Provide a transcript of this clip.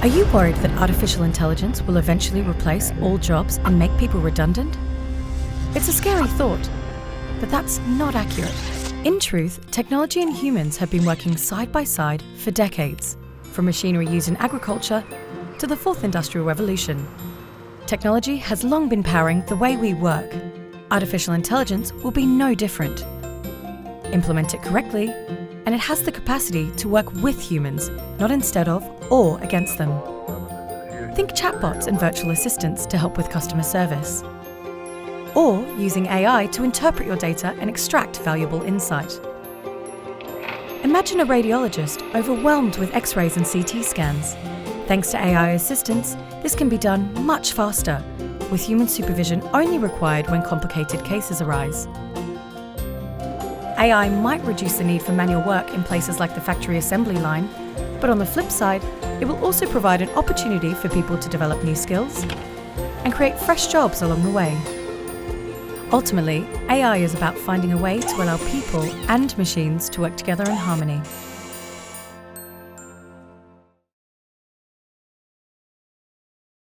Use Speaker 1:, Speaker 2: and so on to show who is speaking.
Speaker 1: Are you worried that artificial intelligence will eventually replace all jobs and make people redundant? It's a scary thought, but that's not accurate. In truth, technology and humans have been working side by side for decades, from machinery used in agriculture to the fourth industrial revolution. Technology has long been powering the way we work. Artificial intelligence will be no different. Implement it correctly, and it has the capacity to work with humans, not instead of or against them. Think chatbots and virtual assistants to help with customer service. Or using AI to interpret your data and extract valuable insight. Imagine a radiologist overwhelmed with X-rays and CT scans. Thanks to AI assistance, this can be done much faster, with human supervision only required when complicated cases arise. AI might reduce the need for manual work in places like the factory assembly line, but on the flip side, it will also provide an opportunity for people to develop new skills and create fresh jobs along the way. Ultimately, AI is about finding a way to allow people and machines to work together in harmony.